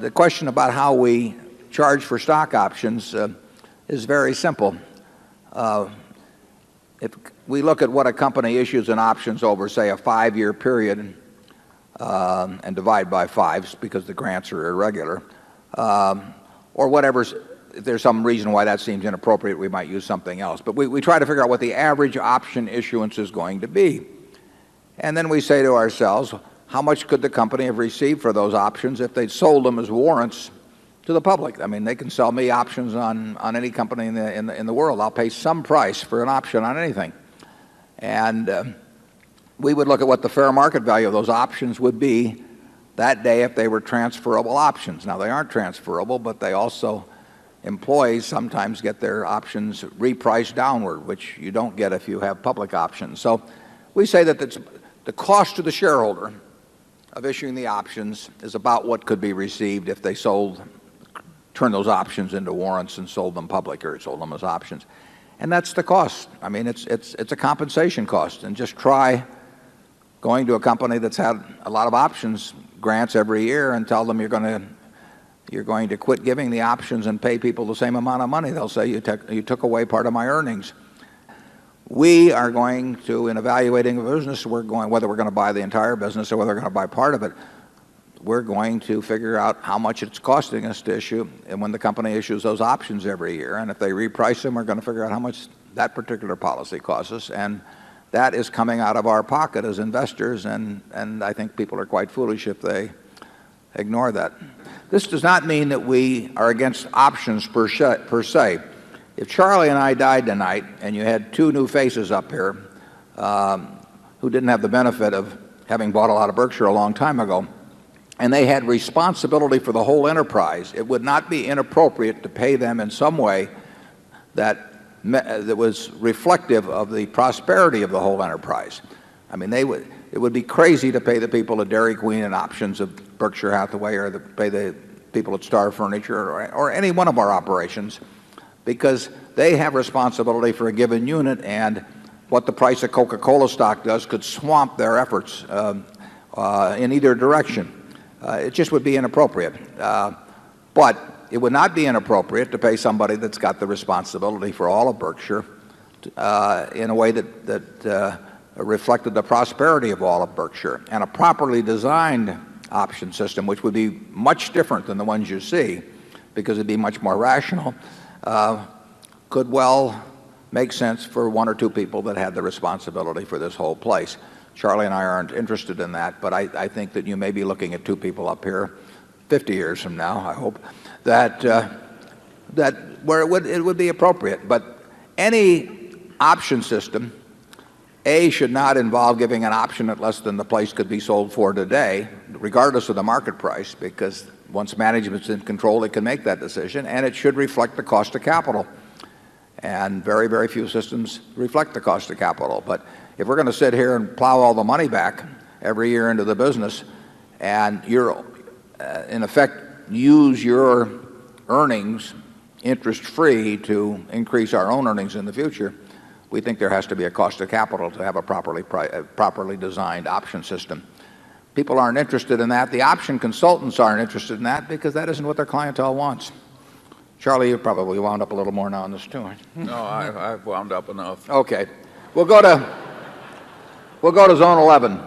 the question about how we charge for stock options is very simple. If we look at what a company issues in options over, say, a 5-year period, and divide by 5 because the grants are irregular, or whatever's, if there's some reason why that seems inappropriate, we might use something else. But we try to figure out what the average option issuance is going to be. And then we say to ourselves, how much could the company have received for those options if they'd sold them as warrants to the public? I mean, they can sell me options on any company in the world. I'll pay some price for an option on anything. And we would look at what the fair market value of those options would be that day if they were transferable options. Now, they aren't transferable, but they also, employees sometimes get their options repriced downward, which you don't get if you have public options. So we say that the cost to the shareholder of issuing the options is about what could be received if they turned those options into warrants and sold them public, or sold them as options. And that's the cost. I mean, it's a compensation cost. And just try going to a company that's had a lot of options grants every year and tell them you're going to quit giving the options and pay people the same amount of money. They'll say you took away part of my earnings. We are going to, in evaluating a business, whether we're going to buy the entire business or whether we're going to buy part of it, we're going to figure out how much it's costing us to issue, and when the company issues those options every year. And if they reprice them, we're going to figure out how much that particular policy costs us. And that is coming out of our pocket as investors, and I think people are quite foolish if they ignore that. This does not mean that we are against options per se. If Charlie and I died tonight and you had 2 new faces up here who didn't have the benefit of having bought a lot of Berkshire a long time ago, and they had responsibility for the whole enterprise, it would not be inappropriate to pay them in some way that was reflective of the prosperity of the whole enterprise. I mean, it would be crazy to pay the people at Dairy Queen in options of Berkshire Hathaway, or pay the people at Star Furniture, or any one of our operations, because they have responsibility for a given unit, and what the price of Coca-Cola stock does could swamp their efforts in either direction. It just would be inappropriate. But it would not be inappropriate to pay somebody that's got the responsibility for all of Berkshire in a way that reflected the prosperity of all of Berkshire. And a properly designed option system, which would be much different than the ones you see, because it'd be much more rational, could well make sense for 1 or 2 people that had the responsibility for this whole place. Charlie and I aren't interested in that, but I think that you may be looking at 2 people up here 50 years from now, I hope, that where it would be appropriate. But any option system, should not involve giving an option at less than the place could be sold for today, regardless of the market price, because once management's in control, they can make that decision, and it should reflect the cost of capital. And very, very few systems reflect the cost of capital. But if we're going to sit here and plow all the money back every year into the business, and you're, in effect, use your earnings interest-free to increase our own earnings in the future, we think there has to be a cost of capital to have a properly designed option system. People aren't interested in that. The option consultants aren't interested in that because that isn't what their clientele wants. Charlie, you probably wound up a little more now on this too, aren't you? No, I've wound up enough. Okay. We'll go to zone 11.